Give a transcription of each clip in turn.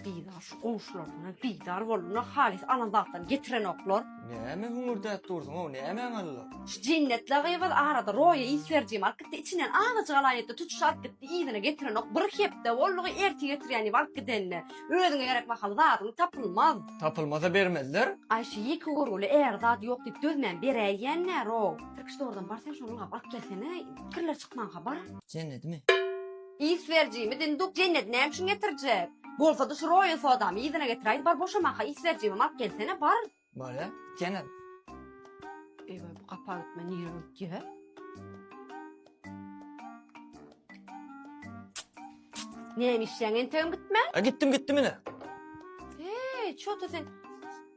Qidar şu qonşularına qidar boluna halis anandaqdan getiren oklar. Näme hüngürdet durdyň o, näme Allah? Şu cennetle gıyval arada roya isverjim alkıtta içinden ağaç galayette tutuşat gitti iyidine getiren ok bir hepde bolluğu erti getireni valk gidenne. Özüne gerek bakalı dadın tapılmaz. Tapılmasa bermezler. Ayşe iki gorulu eğer dadı yok deyip dözmen bereyenler o. Türkistordan barsen şunu kapak gelsene kirler çıkman haber. Cennet mi? İsverjimi dinduk cennet neyim şun getirecek. Bolsa da şu roya sodam iyidine getiraydı bar boşamaka isverjimi mak gelsene bar. Bala, cennet. Eyvah bu kapağı gitme niye ki he? Neymiş sen enten gitme? Gittim ine. Çoğutu sen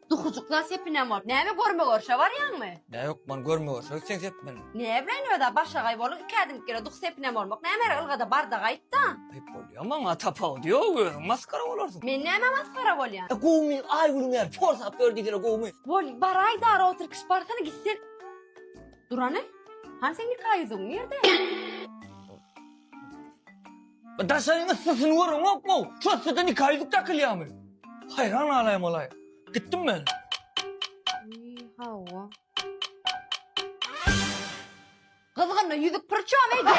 dukucuklar sepinem var. Neyme görme görşe var yan mı? Ne yok man görmüyor. Sen sep beni. Ne bileyim öyle başa kayboluk ikedin kere duk sepinem olmak. Neyme ılgada barda kayıtta. Ayıp oluyor ama tapa diyor. Maskara olursun. Men neyme maskara bol yan? Gumi ay gulmer. Forsap gördükleri gumi. Bol baray da ara otur kış barkana gitsin. Duranı? Han sen bir kaydın nerede? Daşayın ıssısını vurun hop mu? Şu ıssıdan kaydık takılıyor mu? Hayran alayım olay. Gittim ben. Hava. Kızgınla yüzük pırçağı ve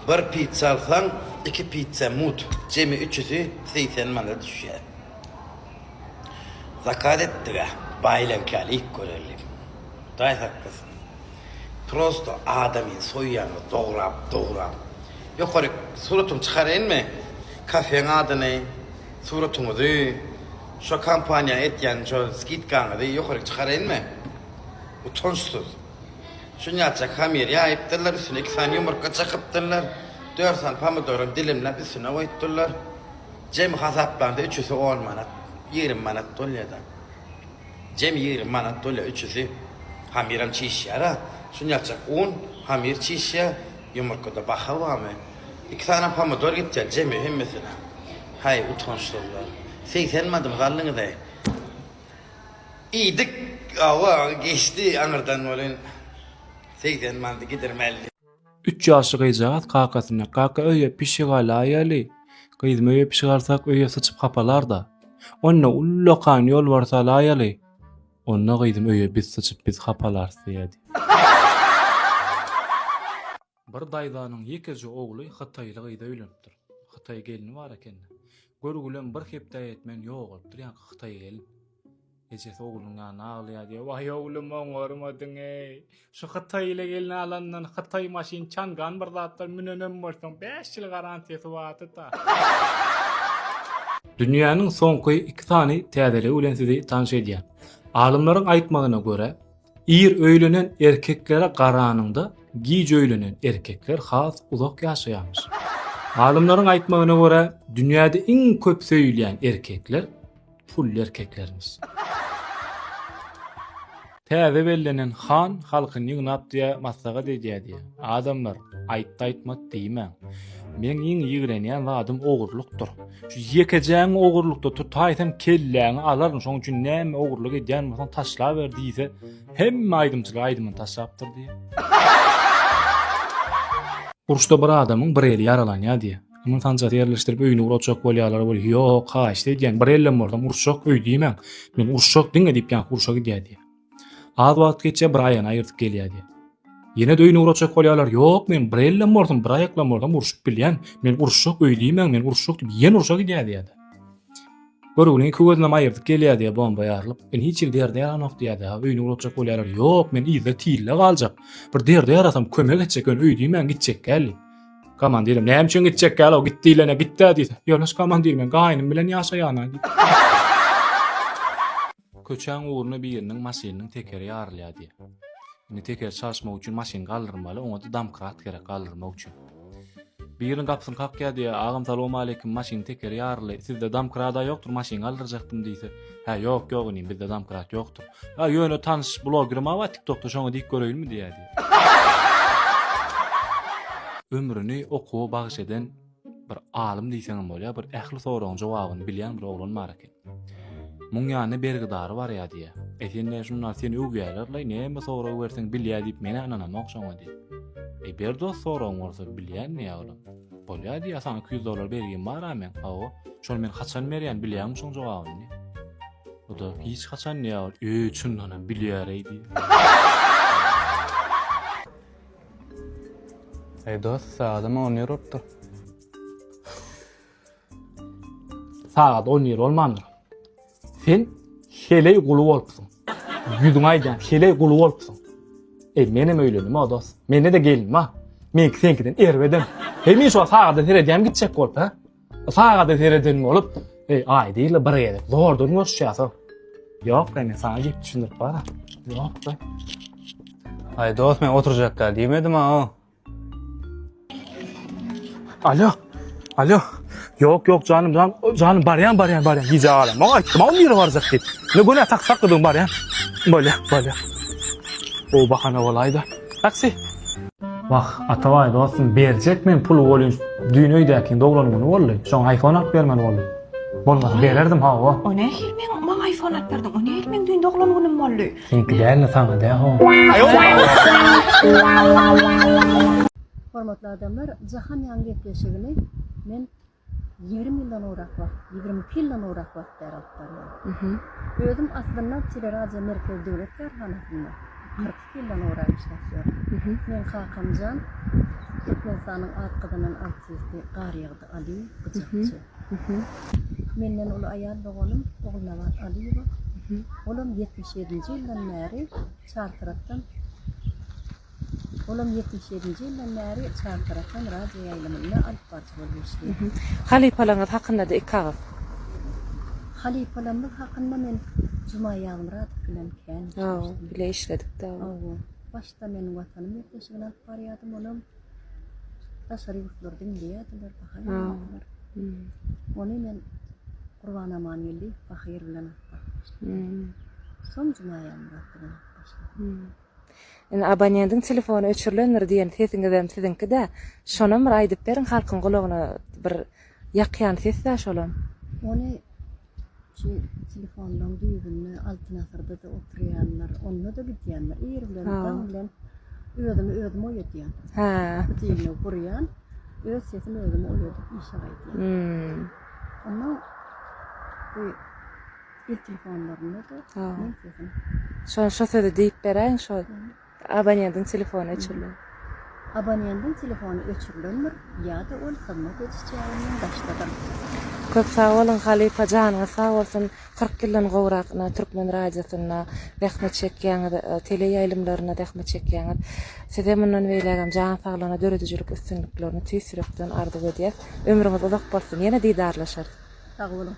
Bir pizza alsan, 2 pizza mut. Cemi 3'üsü 80 manat düşer. Zakat ettiler. Baylan kâli ilk görelim. Dayı haklısın. Prosto adamın soyyanı doğrap. Yukarı suratım çıkarayım mı? Kafenin adını, suratımızı, şu kampanya etken şu skitkanı yukarı çıkarayım mı? Utançsız. Şunu yapacak hamir yayıptırlar, üstüne 2 tane yumurta çakıptırlar. 4 tane pomidorun dilimle üstüne koyutturlar. Cem hasaplandı 3'üsü 10 manat, 20 manat dolyada. Cem 20 manat dolya 3'üsü hamiram çiş yara. Şunu yapacak un, hamir çiş ya, yumurta da bakava mı? 2 tane pomidor gidecek Cem'i hemmesine. Hay utançlılar. 80 madım kallını da. İyiydik, ama geçti anırdan olun. 80 madı gidermeli. 3 ýaşly gyzat kakasyna kaka öýe pişi galaýaly. Gyzmy öýe pişigarsak öýe sıçyp kapalar da. Onna ullokan ýol barsalaýaly. Onna gyzym öýe biz sıçyp biz kapalar diýdi. Bir daýdanyň ýekeji ogly Hytaýly gyza öýlenipdir. Hytaý gelini bar eken. Görgülen bir hepde etmen ýok bolupdyr ýa Hytaý gelin. Ejesi oğlunun ağlaýar diye. Vay oğlum görmedin ey. Şu Hytaý ile gelini alandan Hytaý maşin çangan bir zatlar münenem bolsaň 5 ýyl garantiýasy wagtda. Dünýäniň soňky 2 tany täzeli bilen sizi tanış edýär. Alymlaryň aýtmagyna görä, ir öýlenen erkeklere garanyňda giç öýlenen erkekler has uzak ýaşaýarmyş. Alymlaryň aýtmagyna görä, dünýäde iň köp söýülýän erkekler pul erkeklerimiz. Täze bellenen han halkyny ýygnap diýe maslaga diýdi. Adamlar aýtmat diýmän. Men iň ýigrenýän wagtym ogurlukdyr. Şu ýekejäň ogurlukda tutaýsam kelläňi alaryn. Şoň üçin näme ogurluk edýän bolsaň taşlap ber diýse, hemme aýdymçyly aýdymyny taşlapdyr diýe. Uruşda bir adamyň bir eli yaralanýar diýe. Aman sancaty yerleşdirip öýüne uracak bolýarlar bol. Ýok, haýş diýen bir ellem bordam uruşak öý diýmän. Men uruşak diňe diýip ýa uruşak diýdi. Az wagt geçe bir aýyna aýyrtyp gelýärdi. Ýene de öýüne uracak bolýarlar. Ýok, men bir ellem bordam, bir aýaklam bordam uruşup bilýän. Men uruşak öý diýmän, men uruşak diýip ýene uruşak diýdi. Görülen iki gözlem aýyrtyp gelýärdi bomba ýarylyp. Men hiç ýerde ýaranok diýdi. Öýüne uracak bolýarlar. Ýok, men ýyzda tille galjak. Bir derde ýarasam kömek etjek, öý diýmän gitjek geldi. Komandirim, näme üçin gitjek gal, o gitdiýlene gitdi diýdi. Ýolaş komandirim, men gaýnym bilen ýaşaýana diýdi. Köçäň uğruna biriniň maşynyň tekeri ýarylýar. Indi teker çalışmak üçin maşyn galdyrmaly, oňa da damkrat gerek galdyrmak üçin. Biriniň gapysyny kakýar, "Agam salam aleikum, maşyn tekeri ýaryly. Sizde damkrada ýokdur, maşyn galdyrjakdym" diýse. "Ha, ýok, ýok, bizde damkrat ýokdur." "Ha, ýöne tanış blogerim aba TikTokda şoňa diýip göreýinmi" diýdi. Ömrüni okuwa bagyş eden bir alim diýseň bolýar, bir ähli soragyň jogabyny bilýän bir oglan bar eken. Muň ýanyna bergidary bar ýa diýe. Etenle şunlar seni öwgälerler, näme soragy berseň bilýär diýip meni ananamak şoňa diýip. Berdo soragyň bolsa bilýän ýa olam. bolýar diýe sana $200 bergin bar men. Awa, şol men haçan berýän bilýärmi şoň jogabyny? O da hiç haçan ýa, üçünden bilýär idi. dost, saatime 10 euro tuttu. Saat 10 euro olmandyr. Sen şeley gulu bolupsyň. Yüzüň aýdan şeley gulu bolupsyň. Menem öýlenim o dost. Mene de gelin ha. Men senkiden erwedem. Hemen şu saata tereden gitjek bolup ha. Saata tereden bolup, ay diýle bir ýere zordan görüşýäs. Yok, men sana jep düşündirip bar. Yok da. Ay dost, men oturjak diýmedim ha. Alo. Yok canım baryan. Hiç ağlam. Ama tamam yeri varacak deyip. Ne güne taksak kıdın baryan. Böyle. O bahane olaydı. Taksi. Bak atavay dostum berjek men pul bolýan düýün öýdäkin doglanmagy boldy. Şoň iPhone alyp bermeli boldy. Bolmasa bererdim ha o. O ne hil men maňa iPhone alyp berdin? O ne hil men düýün doglanmanym boldy? Senki dälni sana da ha. Hormatly adamlar, jahan ýangy gepleşigini men 20 ýyldan orak wagt, 20 ýyldan orak wagt beripdirler. Özüm aslında Teleradio Merkez Döwlet Karhanasynda 40 ýyldan orak işläpdir. Men Hakamjan Türkmenistanyň atgydynyň artisti Garyagdy Ali Gıcakçı. Menden ulu aýal boganym Oglnawat Aliýewa. Olam 77-nji ýyldan bäri çartyratdan Olam 77-nji ýyldan bäri çartyratdan radio ýaýlymyna alyp barjy bolup işleýär. Halipalaňyz hakynda da ikagap. Halipalamyz hakynda men Juma ýagmyrat bilen kän. Bile işledik da. Başda meniň watanym ýetişigini alyp barýardym olam. Taşary ýurtlardan diýerdiler, bahaýlar. Ony men Gurban Amanýely Bahyr bilen alyp. Soň Juma ýagmyrat bilen başladım. Abonentin telefonu öçürlenir diýen sesiňizem sizinki de şonam bir aýdyp berin halkyň gulagyna bir ýakýan ses de şolam. Ony şu telefondan düýbünni altyn asyrda da oturýanlar, onda da gidýänler. Ýer bilen, dan bilen özümi oýatýan. Ha. Diýilni gurýan, öz sesini özüme oýatyp işe aýdýan. Ondan bu il telefonlaryna da men sesim. Şo sözi diýip beräň şo. Abonentin telefonu öçürlenir. Abonentin telefonu öçürlenir, ýa-da ol hyzmat edýän başladyr. Köp sağ bolun Halipa janyňyz sağ bolsun 40 ýyldan gowrakna Türkmen radiosyna rahmet çekýäňiz, tele ýaýlymlaryna rahmet çekýäňiz. Size mundan beýlegem jan saglygyna döredijlik üstünliklerini tüýsürekden arzu edýär. Ömrüňiz uzak bolsun, ýene diýdarlaşar. Sağ olun.